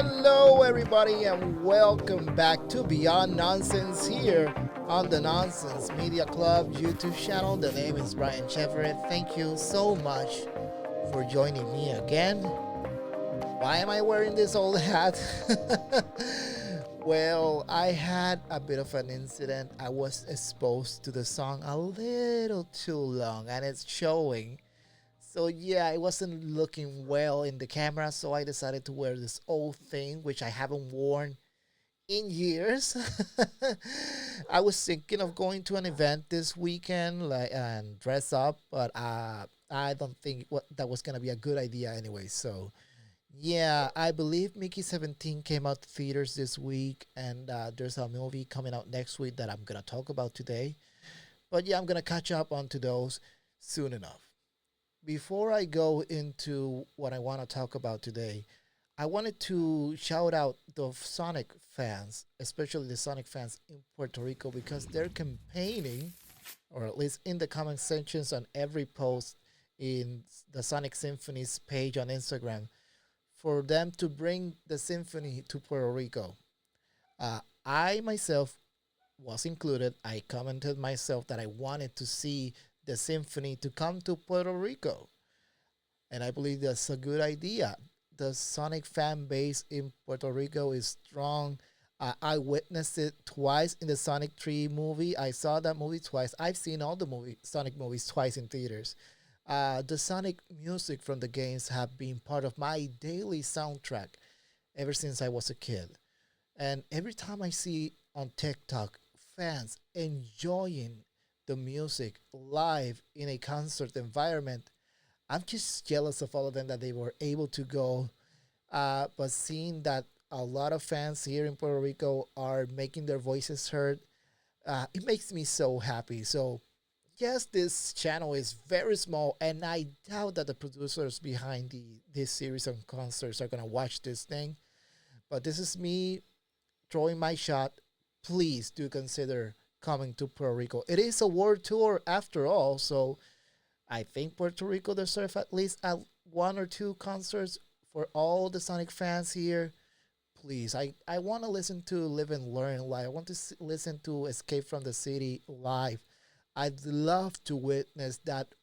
Hello, everybody, and welcome back to Beyond Nonsense here on the Nonsense Media Club YouTube channel. The name is Brian Cheverett. Thank you so much for joining me again. Why am I wearing this old hat? Well, I had a bit of an incident. I was exposed to the song a little too long, and it's showing. So yeah, I wasn't looking well in the camera, so I decided to wear this old thing, which I haven't worn in years. I was thinking of going to an event this weekend, like and dress up, but I don't think that was gonna be a good idea anyway. So yeah, I believe Mickey 17 came out to theaters this week, and there's a movie coming out next week that I'm gonna talk about today. But yeah, I'm gonna catch up onto those soon enough. Before I go into what I want to talk about today, I wanted to shout out the Sonic fans, especially the Sonic fans in Puerto Rico, because they're campaigning, or at least in the comment sections on every post in the Sonic Symphony's page on Instagram, for them to bring the symphony to Puerto Rico. I myself was included. I commented myself that I wanted to see the symphony to come to Puerto Rico, and I believe that's a good idea. The Sonic fan base in Puerto Rico is strong. I witnessed it twice in the Sonic 3 movie. I saw that movie twice. I've seen all the Sonic movies twice in theaters. The Sonic music from the games have been part of my daily soundtrack ever since I was a kid. And every time I see on TikTok fans enjoying the music live in a concert environment, I'm just jealous of all of them that they were able to go. But seeing that a lot of fans here in Puerto Rico are making their voices heard, it makes me so happy. So, yes, this channel is very small, and I doubt that the producers behind this series of concerts are gonna watch this thing. But this is me throwing my shot. Please do consider coming to Puerto Rico. It is a world tour after all, so I think Puerto Rico deserves at least one or two concerts for all the Sonic fans here. Please, I want to listen to Live and Learn live. I want to listen to Escape from the City live. I'd love to witness that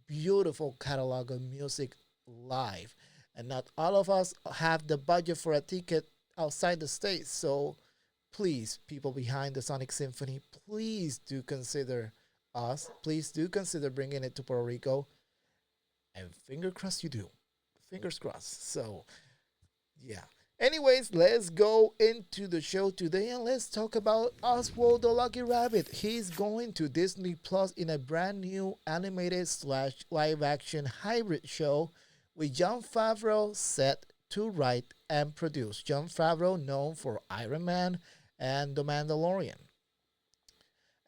beautiful catalog of music live. And not all of us have the budget for a ticket outside the States. So please, people behind the Sonic Symphony, please do consider us. Please do consider bringing it to Puerto Rico. And finger crossed you do. Fingers crossed. So, yeah. Anyways, let's go into the show today and let's talk about Oswald the Lucky Rabbit. He's going to Disney Plus in a brand new animated slash live action hybrid show with Jon Favreau set to write and produce. Jon Favreau, known for Iron Man and The Mandalorian.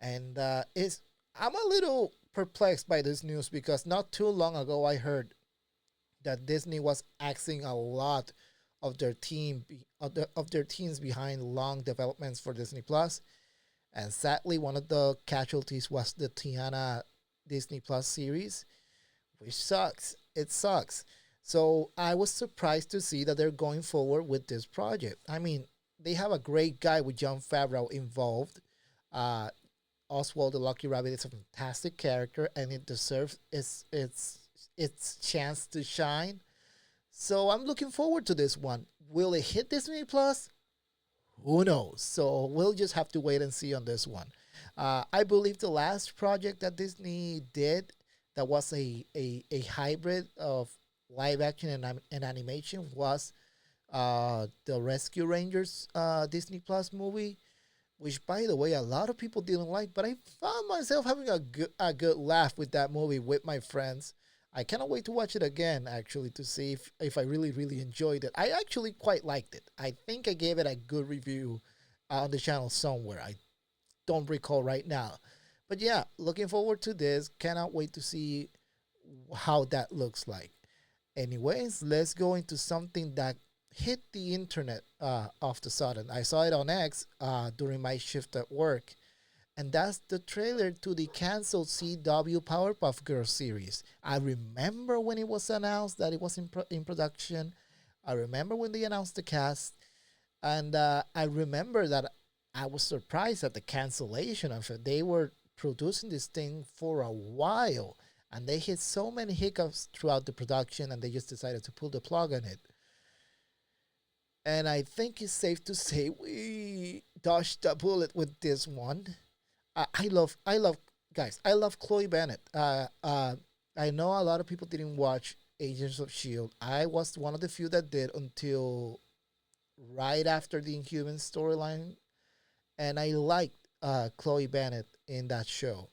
And it's I'm a little perplexed by this news because not too long ago I heard that Disney was axing a lot of their of their teams behind long developments for Disney Plus, and sadly, one of the casualties was the Tiana Disney Plus series, which sucks. It sucks. So I was surprised to see that they're going forward with this project. I mean, they have a great guy with Jon Favreau involved. Uh, Oswald the Lucky Rabbit is a fantastic character, and it deserves its chance to shine. So I'm looking forward to this one. Will it hit Disney Plus? Who knows? So we'll just have to wait and see on this one. I believe the last project that Disney did that was a hybrid of live action and animation was the Rescue Rangers Disney Plus movie, which by the way a lot of people didn't like, but I found myself having a good laugh with that movie with my friends. I cannot wait to watch it again actually to see if I really enjoyed it. I actually quite liked it. I think I gave it a good review on the channel somewhere. I don't recall right now. But yeah, looking forward to this. Cannot wait to see how that looks like. Anyways, let's go into something that hit the internet off the sudden. I saw it on X during my shift at work, and that's the trailer to the canceled CW Powerpuff Girls series. I remember when it was announced that it was in production. I remember when they announced the cast, And I remember that I was surprised at the cancellation of it. They were producing this thing for a while, and they hit so many hiccups throughout the production, and they just decided to pull the plug on it. And I think it's safe to say we dodged the bullet with this one. Guys, I love Chloe Bennett. I know a lot of people didn't watch Agents of Shield. I was one of the few that did until right after the Inhuman storyline, and I liked Chloe Bennett in that show.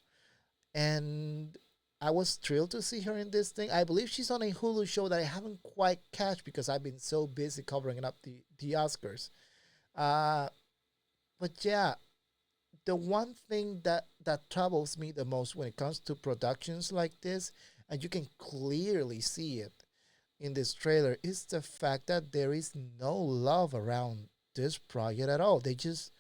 And I was thrilled to see her in this thing. I believe she's on a Hulu show that I haven't quite catch because I've been so busy covering up the Oscars. Uh, but yeah, the one thing that troubles me the most when it comes to productions like this, and you can clearly see it in this trailer, is the fact that there is no love around this project at all. They just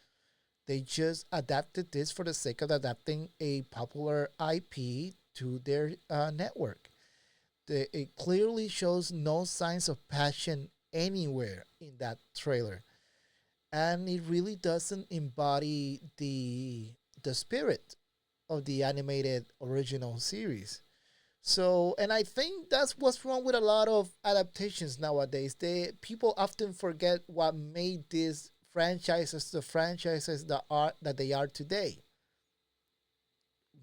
adapted this for the sake of adapting a popular IP to their network. It clearly shows no signs of passion anywhere in that trailer, and it really doesn't embody the spirit of the animated original series. So, and I think that's what's wrong with a lot of adaptations nowadays. People often forget what made these franchises the franchises that they are today.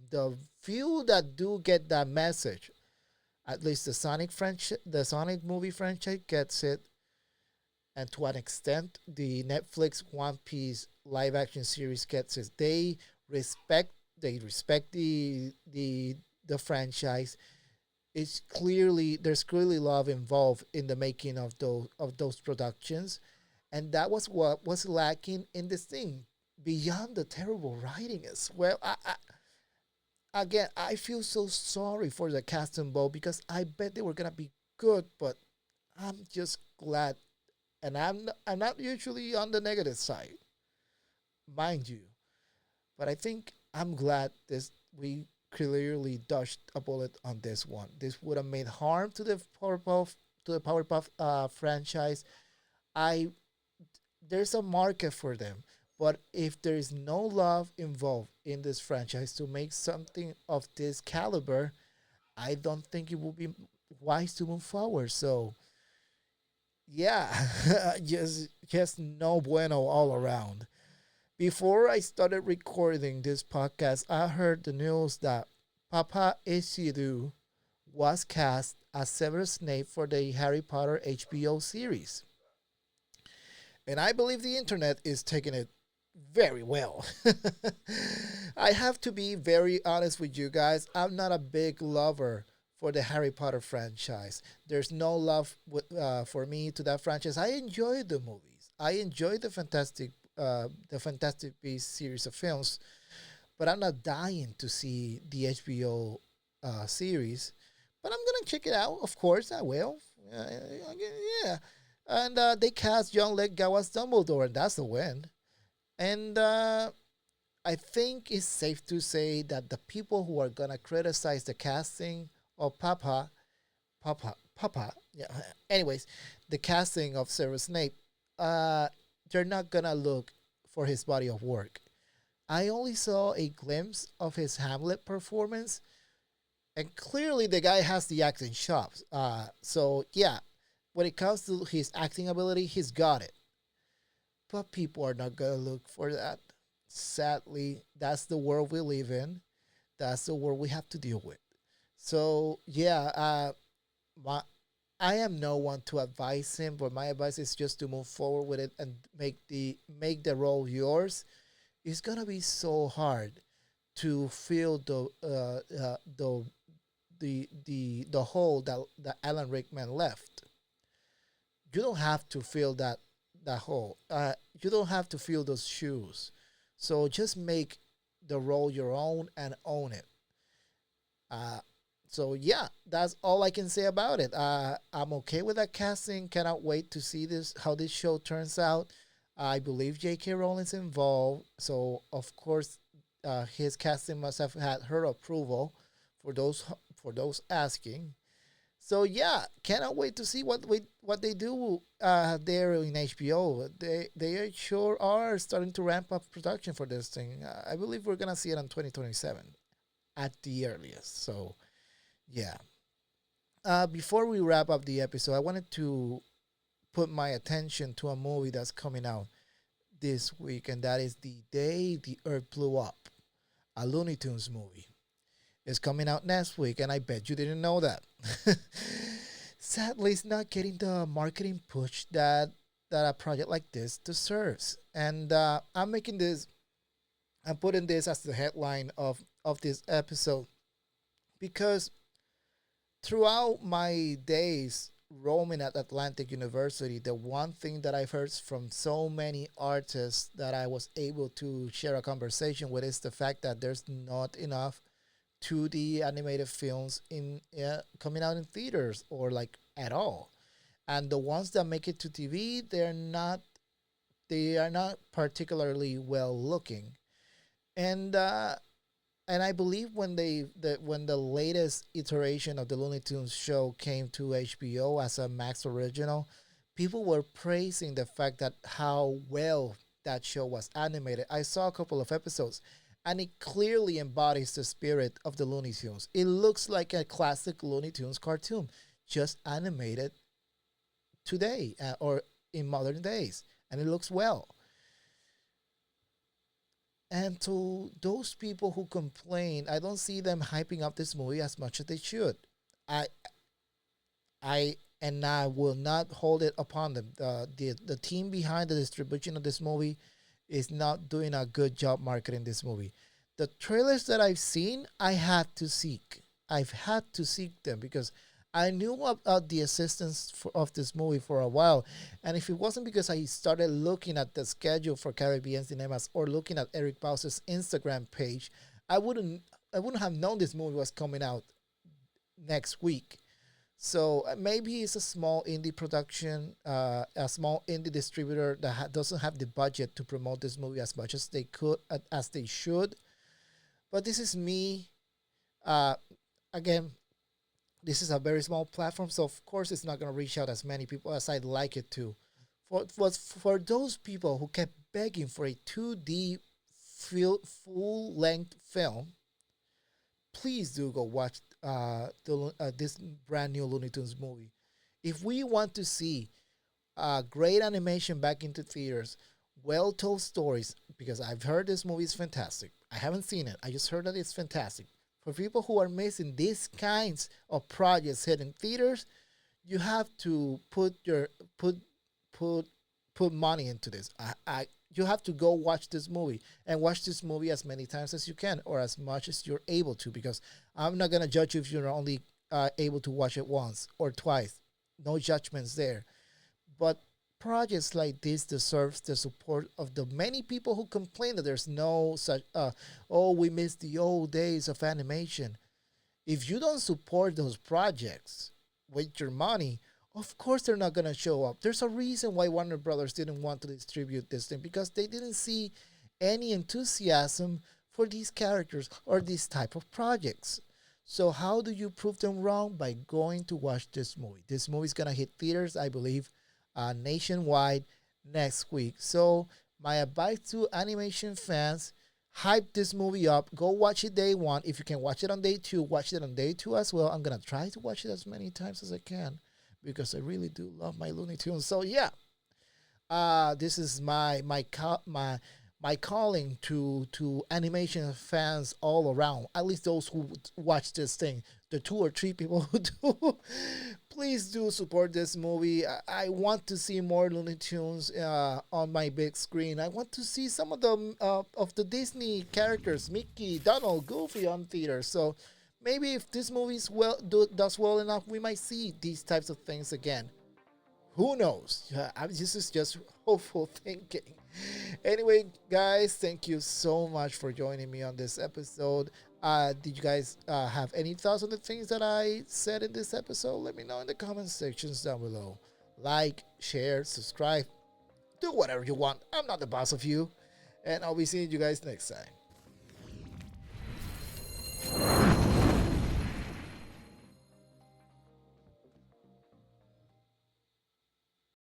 The few that do get that message, at least the Sonic movie franchise gets it, and to an extent, the Netflix One Piece live action series gets it. They respect the franchise. There's clearly love involved in the making of those productions, and that was what was lacking in this thing. Beyond the terrible writing as well, again, I feel so sorry for the cast involved because I bet they were gonna be good, but I'm just glad, and I'm not usually on the negative side, mind you, but I think I'm glad this we clearly dodged a bullet on this one. This would have made harm to the Powerpuff franchise. I There's a market for them, but if there is no love involved in this franchise to make something of this caliber, I don't think it will be wise to move forward. So yeah, just no bueno all around. Before I started recording this podcast, I heard the news that Papa Isidu was cast as Severus Snape for the Harry Potter HBO series. And I believe the internet is taking it very well. I have to be very honest with you guys. I'm not a big lover for the Harry Potter franchise. There's no love for me to that franchise. I enjoy the movies. I enjoy the Fantastic Beasts series of films, but I'm not dying to see the HBO series. But I'm gonna check it out. Of course, I will. Yeah, and they cast John Lithgow as Dumbledore, and that's a win. And I think it's safe to say that the people who are gonna criticize the casting of Papa, yeah. Anyways, the casting of Severus Snape, uh, they're not gonna look for his body of work. I only saw a glimpse of his Hamlet performance, and clearly the guy has the acting chops. So yeah, when it comes to his acting ability, he's got it. But people are not gonna look for that. Sadly, that's the world we live in. That's the world we have to deal with. So yeah, my I am no one to advise him, but my advice is just to move forward with it and make the role yours. It's gonna be so hard to fill the hole that Alan Rickman left. You don't have to fill that hole. You don't have to fill those shoes. So just make the role your own and own it. Uh, so yeah, that's all I can say about it. I'm okay with that casting. Cannot wait to see this how this show turns out. I believe J.K. Rowling's involved, so of course, his casting must have had her approval. For those asking, So yeah, cannot wait to see what they do there in HBO. They sure are starting to ramp up production for this thing. I believe we're gonna see it in 2027 at the earliest. So yeah. Before we wrap up the episode, I wanted to put my attention to a movie that's coming out this week, and that is The Day the Earth Blew Up, a Looney Tunes movie. It's coming out next week, and I bet you didn't know that. Sadly, it's not getting the marketing push that a project like this deserves. And I'm putting this as the headline of this episode because throughout my days roaming at Atlantic University, the one thing that I've heard from so many artists that I was able to share a conversation with is the fact that there's not enough 2D animated films in coming out in theaters or like at all. And the ones that make it to TV, they are not particularly well looking. And and I believe when the latest iteration of the Looney Tunes show came to HBO as a Max original, people were praising the fact that how well that show was animated. I saw a couple of episodes, and it clearly embodies the spirit of the Looney Tunes. It looks like a classic Looney Tunes cartoon, just animated today or in modern days, and it looks well. And to those people who complain, I don't see them hyping up this movie as much as they should. I I will not hold it upon them. The team behind the distribution of this movie is not doing a good job marketing this movie. The trailers that I've seen, I had to seek. I've had to seek them because I knew about the existence of this movie for a while, and if it wasn't because I started looking at the schedule for Caribbean Cinemas or looking at Eric Bauser's Instagram page, I wouldn't I wouldn't have known this movie was coming out next week. So maybe it's a small indie production, a small indie distributor that doesn't have the budget to promote this movie as much as they could, as they should. But this is me. Uh, Again, this is a very small platform, so of course it's not going to reach out as many people as I'd like it to. For those people who kept begging for a 2D full length film, please do go watch this brand new Looney Tunes movie. If we want to see great animation back into theaters, well told stories, because I've heard this movie is fantastic. I haven't seen it. I just heard that it's fantastic. For people who are missing these kinds of projects hitting theaters, you have to put put money into this. You have to go watch this movie and watch this movie as many times as you can or as much as you're able to, because I'm not gonna judge you if you're only able to watch it once or twice. No judgments there. But projects like this deserves the support of the many people who complain that there's no such oh, we miss the old days of animation. If you don't support those projects with your money, of course they're not gonna show up. There's a reason why Warner Brothers didn't want to distribute this thing, because they didn't see any enthusiasm for these characters or these type of projects. So how do you prove them wrong? By going to watch this movie. This movie's gonna hit theaters, I believe, nationwide next week. So my advice to animation fans: hype this movie up. Go watch it day one. If you can watch it on day two, watch it on day two as well. I'm gonna try to watch it as many times as I can because I really do love my Looney Tunes. So yeah, this is my calling to animation fans all around. At least those who watch this thing, the two or three people who do. Please do support this movie. I want to see more Looney Tunes on my big screen. I want to see some of the Disney characters, Mickey, Donald, Goofy, on theater. So maybe if this movie does well enough, we might see these types of things again. Who knows? This is just hopeful thinking. Anyway, guys, thank you so much for joining me on this episode. Did you guys have any thoughts on the things that I said in this episode? Let me know in the comment sections down below. Like, share, subscribe, do whatever you want. I'm not the boss of you. And I'll be seeing you guys next time.